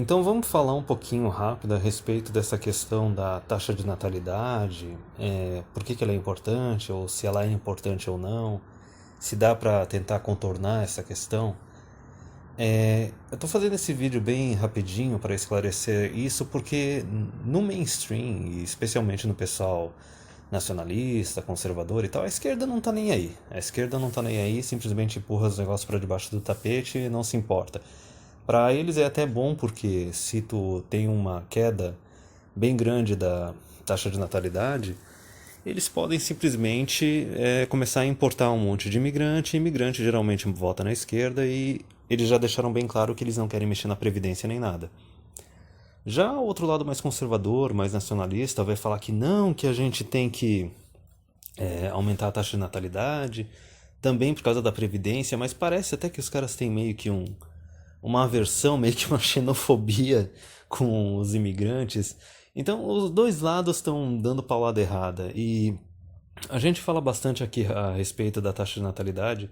Então vamos falar um pouquinho rápido a respeito dessa questão da taxa de natalidade, por que ela é importante, ou se ela é importante ou não, se dá para tentar contornar essa questão. Eu estou fazendo esse vídeo bem rapidinho para esclarecer isso porque no mainstream, e especialmente no pessoal nacionalista, conservador e tal, a esquerda não está nem aí. A esquerda não está nem aí, simplesmente empurra os negócios para debaixo do tapete e não se importa. Para eles é até bom porque se tu tem uma queda bem grande da taxa de natalidade, eles podem simplesmente começar a importar um monte de imigrante. Imigrante geralmente vota na esquerda e eles já deixaram bem claro que eles não querem mexer na previdência nem nada. Já o outro lado mais conservador, mais nacionalista, vai falar que não, que a gente tem que aumentar a taxa de natalidade, também por causa da previdência, mas parece até que os caras têm meio que uma aversão, meio que uma xenofobia com os imigrantes. Então, os dois lados estão dando paulada errada. E a gente fala bastante aqui a respeito da taxa de natalidade,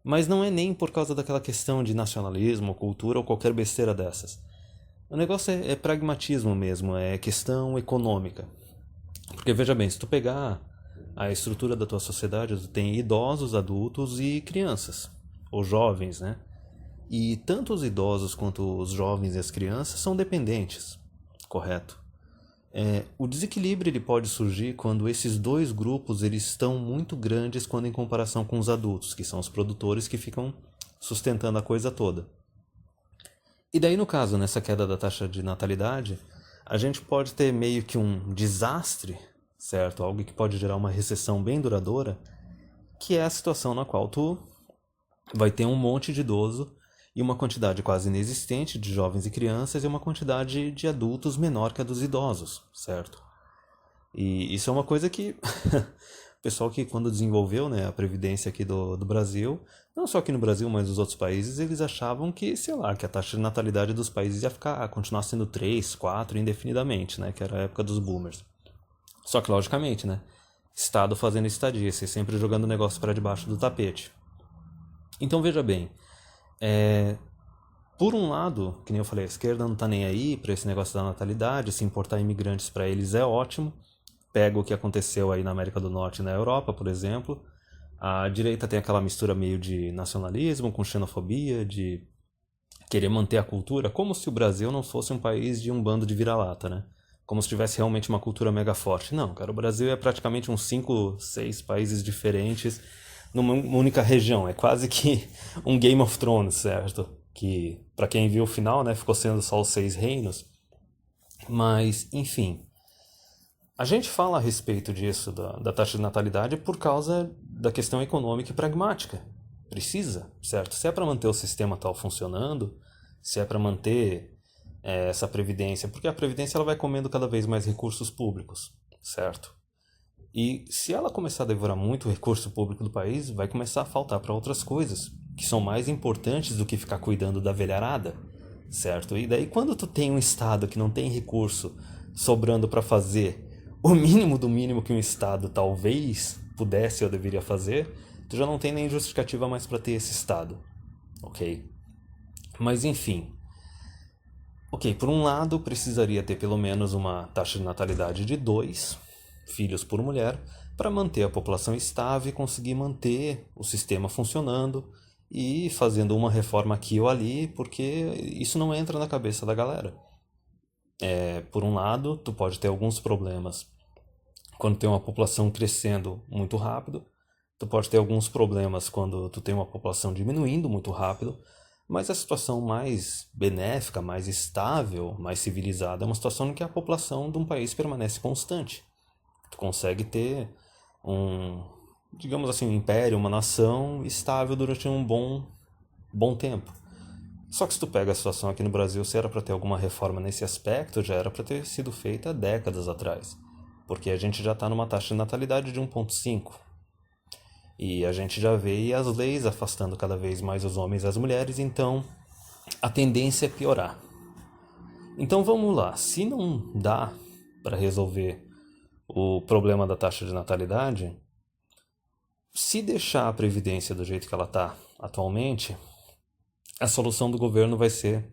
mas não é nem por causa daquela questão de nacionalismo, cultura ou qualquer besteira dessas. O negócio é pragmatismo mesmo, é questão econômica. Porque veja bem, se tu pegar a estrutura da tua sociedade, tu tem idosos, adultos e crianças, ou jovens, né? E tanto os idosos quanto os jovens e as crianças são dependentes, correto? O desequilíbrio ele pode surgir quando esses dois grupos eles estão muito grandes quando em comparação com os adultos, que são os produtores que ficam sustentando a coisa toda. E daí, no caso, nessa queda da taxa de natalidade, a gente pode ter meio que um desastre, certo? Algo que pode gerar uma recessão bem duradoura, que é a situação na qual tu vai ter um monte de idoso e uma quantidade quase inexistente de jovens e crianças e uma quantidade de adultos menor que a dos idosos, certo? E isso é uma coisa que o pessoal que quando desenvolveu, né, a Previdência aqui do Brasil, não só aqui no Brasil, mas nos outros países, eles achavam que, sei lá, que a taxa de natalidade dos países ia continuar sendo 3, 4 indefinidamente, né, que era a época dos boomers. Só que, logicamente, né, Estado fazendo estadista e sempre jogando o negócio para debaixo do tapete. Então veja bem, por um lado, que nem eu falei, a esquerda não tá nem aí para esse negócio da natalidade, se importar imigrantes para eles é ótimo. Pega o que aconteceu aí na América do Norte e na Europa, por exemplo. A direita tem aquela mistura meio de nacionalismo com xenofobia, de querer manter a cultura, como se o Brasil não fosse um país de um bando de vira-lata, né? Como se tivesse realmente uma cultura mega forte. Não, cara, o Brasil é praticamente uns 5, 6 países diferentes numa única região. É quase que um Game of Thrones, certo? Que, pra quem viu o final, né, ficou sendo só os 6 reinos. Mas, enfim. A gente fala a respeito disso, da taxa de natalidade, por causa da questão econômica e pragmática. Precisa, certo? Se é para manter o sistema tal funcionando, se é para manter essa previdência, porque a previdência ela vai comendo cada vez mais recursos públicos, certo? E se ela começar a devorar muito o recurso público do país, vai começar a faltar para outras coisas, que são mais importantes do que ficar cuidando da velharada, certo? E daí quando tu tem um estado que não tem recurso sobrando para fazer o mínimo do mínimo que um estado talvez pudesse ou deveria fazer, tu já não tem nem justificativa mais para ter esse estado, ok? Mas enfim, ok, por um lado precisaria ter pelo menos uma taxa de natalidade de 2 filhos por mulher para manter a população estável e conseguir manter o sistema funcionando e fazendo uma reforma aqui ou ali, porque isso não entra na cabeça da galera. Por um lado, tu pode ter alguns problemas quando tem uma população crescendo muito rápido, tu pode ter alguns problemas quando tu tem uma população diminuindo muito rápido, mas a situação mais benéfica, mais estável, mais civilizada é uma situação em que a população de um país permanece constante. Tu consegue ter um, digamos assim, um império, uma nação estável durante um bom tempo. Só que se tu pega a situação aqui no Brasil, se era para ter alguma reforma nesse aspecto, já era para ter sido feita décadas atrás. Porque a gente já está numa taxa de natalidade de 1,5. E a gente já vê as leis afastando cada vez mais os homens e as mulheres, então a tendência é piorar. Então vamos lá, se não dá para resolver o problema da taxa de natalidade, se deixar a Previdência do jeito que ela está atualmente, a solução do governo vai ser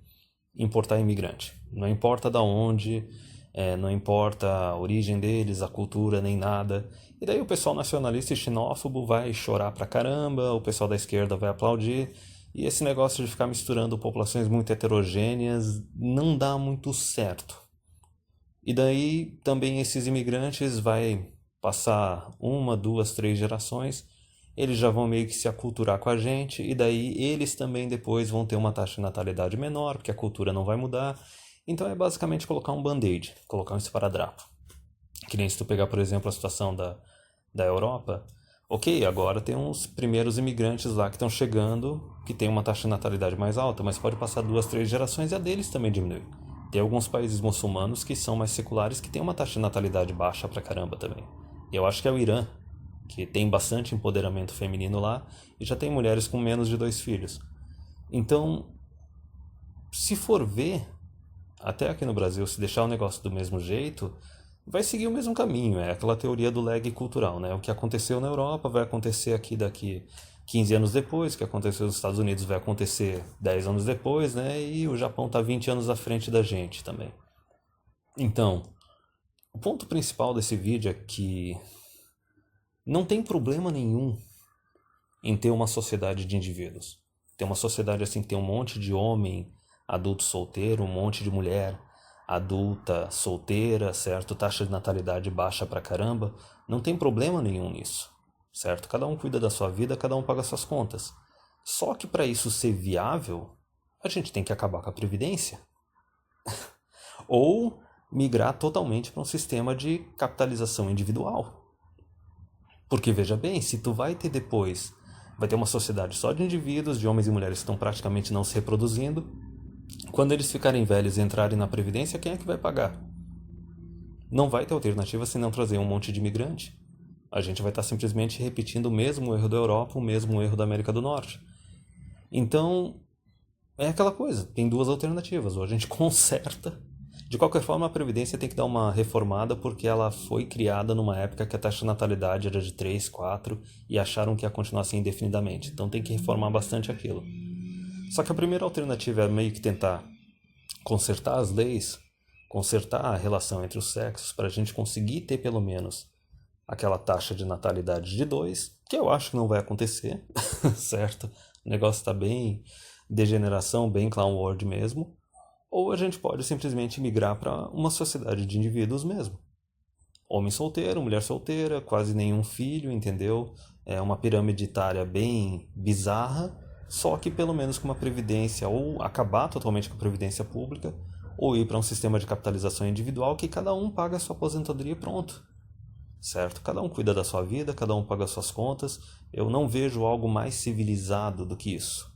importar imigrante. Não importa da onde, não importa a origem deles, a cultura, nem nada. E daí o pessoal nacionalista e xenófobo vai chorar pra caramba, o pessoal da esquerda vai aplaudir. E esse negócio de ficar misturando populações muito heterogêneas não dá muito certo. E daí também esses imigrantes vai passar uma, duas, três gerações, eles já vão meio que se aculturar com a gente, e daí eles também depois vão ter uma taxa de natalidade menor, porque a cultura não vai mudar. Então é basicamente colocar um band-aid, colocar um esparadrapo. Que nem se tu pegar, por exemplo, a situação da Europa, ok, agora tem uns primeiros imigrantes lá que estão chegando, que tem uma taxa de natalidade mais alta, mas pode passar duas, três gerações e a deles também diminui. Tem alguns países muçulmanos que são mais seculares que têm uma taxa de natalidade baixa pra caramba também. Eu acho que é o Irã, que tem bastante empoderamento feminino lá e já tem mulheres com menos de 2 filhos. Então, se for ver, até aqui no Brasil, se deixar o negócio do mesmo jeito, vai seguir o mesmo caminho. É aquela teoria do lag cultural, né? O que aconteceu na Europa vai acontecer aqui daqui 15 anos depois, o que aconteceu nos Estados Unidos vai acontecer 10 anos depois, né? E o Japão está 20 anos à frente da gente também. Então, o ponto principal desse vídeo é que não tem problema nenhum em ter uma sociedade de indivíduos. Ter uma sociedade assim que tem um monte de homem adulto solteiro, um monte de mulher adulta solteira, certo? Taxa de natalidade baixa pra caramba. Não tem problema nenhum nisso, certo? Cada um cuida da sua vida, cada um paga suas contas. Só que para isso ser viável, a gente tem que acabar com a previdência. Ou migrar totalmente para um sistema de capitalização individual. Porque veja bem, se tu vai ter depois, vai ter uma sociedade só de indivíduos, de homens e mulheres que estão praticamente não se reproduzindo. Quando eles ficarem velhos e entrarem na previdência, quem é que vai pagar? Não vai ter alternativa se não trazer um monte de imigrante. A gente vai estar simplesmente repetindo o mesmo erro da Europa, o mesmo erro da América do Norte. Então, é aquela coisa, tem duas alternativas. Ou a gente conserta. De qualquer forma, a Previdência tem que dar uma reformada porque ela foi criada numa época que a taxa de natalidade era de 3, 4 e acharam que ia continuar assim indefinidamente. Então tem que reformar bastante aquilo. Só que a primeira alternativa é meio que tentar consertar as leis, consertar a relação entre os sexos para a gente conseguir ter pelo menos aquela taxa de natalidade de 2, que eu acho que não vai acontecer, certo? O negócio está bem degeneração, bem clown world mesmo. Ou a gente pode simplesmente migrar para uma sociedade de indivíduos mesmo. Homem solteiro, mulher solteira, quase nenhum filho, entendeu? É uma pirâmide etária bem bizarra, só que pelo menos com uma previdência, ou acabar totalmente com a previdência pública, ou ir para um sistema de capitalização individual que cada um paga a sua aposentadoria e pronto. Certo? Cada um cuida da sua vida, cada um paga as suas contas. Eu não vejo algo mais civilizado do que isso.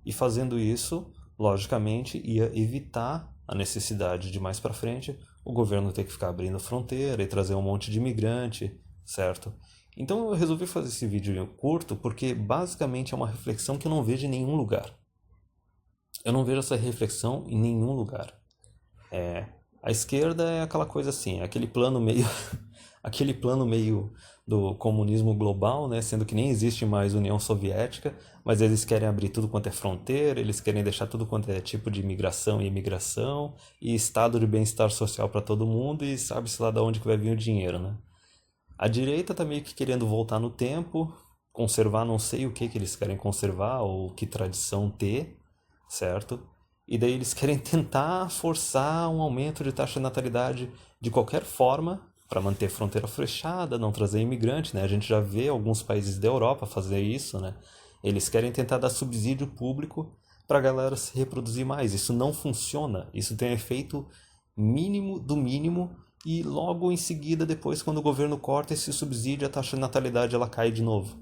E fazendo isso, logicamente, ia evitar a necessidade de mais para frente o governo ter que ficar abrindo fronteira e trazer um monte de imigrante, certo? Então eu resolvi fazer esse vídeo curto porque basicamente é uma reflexão que eu não vejo em nenhum lugar. Eu não vejo essa reflexão em nenhum lugar. A esquerda é aquela coisa assim, é aquele plano meio aquele plano meio do comunismo global, né? Sendo que nem existe mais União Soviética, mas eles querem abrir tudo quanto é fronteira, eles querem deixar tudo quanto é tipo de imigração e imigração, e estado de bem-estar social para todo mundo, e sabe-se lá de onde que vai vir o dinheiro, né? A direita tá meio que querendo voltar no tempo, conservar não sei o que eles querem conservar, ou que tradição ter, certo? E daí eles querem tentar forçar um aumento de taxa de natalidade de qualquer forma, para manter a fronteira fechada, não trazer imigrante, né? A gente já vê alguns países da Europa fazer isso, né? Eles querem tentar dar subsídio público para a galera se reproduzir mais. Isso não funciona. Isso tem efeito mínimo do mínimo e logo em seguida, depois, quando o governo corta esse subsídio, a taxa de natalidade ela cai de novo.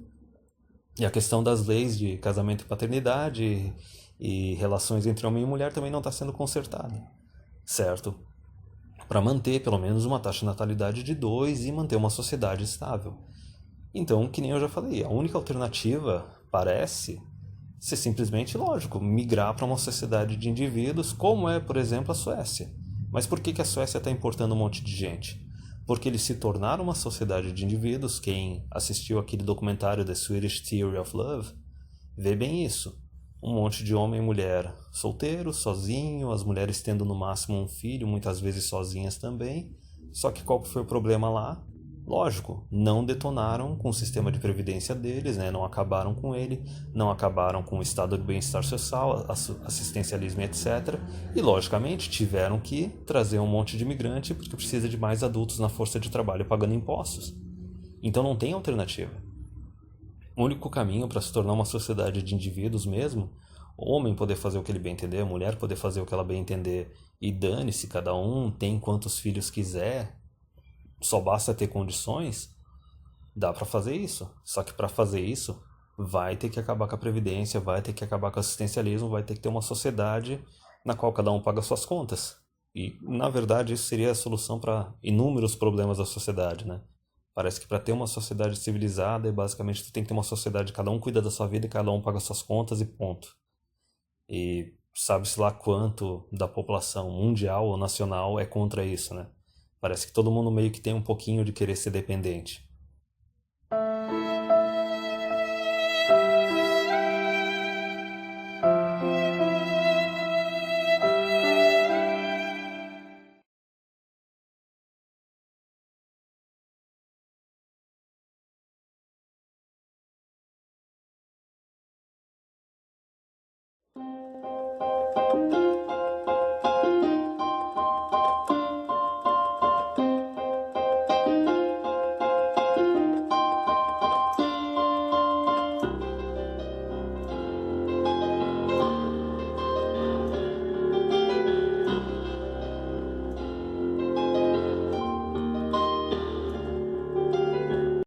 E a questão das leis de casamento e paternidade e relações entre homem e mulher também não está sendo consertada, certo? Para manter pelo menos uma taxa de natalidade de 2 e manter uma sociedade estável. Então, que nem eu já falei, a única alternativa parece ser simplesmente, lógico, migrar para uma sociedade de indivíduos, como é, por exemplo, a Suécia. Mas por que a Suécia está importando um monte de gente? Porque eles se tornaram uma sociedade de indivíduos. Quem assistiu aquele documentário The Swedish Theory of Love vê bem isso. um monte de homem e mulher solteiro, sozinho, as mulheres tendo no máximo um filho, muitas vezes sozinhas também. Só que qual foi o problema lá? Lógico, não detonaram com o sistema de previdência deles, né? Não acabaram com ele, não acabaram com o estado de bem-estar social, assistencialismo, etc. E, logicamente, tiveram que trazer um monte de imigrante porque precisa de mais adultos na força de trabalho pagando impostos. Então não tem alternativa. O único caminho para se tornar uma sociedade de indivíduos mesmo, o homem poder fazer o que ele bem entender, a mulher poder fazer o que ela bem entender, e dane-se, cada um tem quantos filhos quiser, só basta ter condições, dá para fazer isso. Só que para fazer isso, vai ter que acabar com a previdência, vai ter que acabar com o assistencialismo, vai ter que ter uma sociedade na qual cada um paga suas contas. E, na verdade, isso seria a solução para inúmeros problemas da sociedade, né? Parece que para ter uma sociedade civilizada, basicamente tu tem que ter uma sociedade, cada um cuida da sua vida e cada um paga suas contas e ponto. E sabe-se lá quanto da população mundial ou nacional é contra isso, né? Parece que todo mundo meio que tem um pouquinho de querer ser dependente.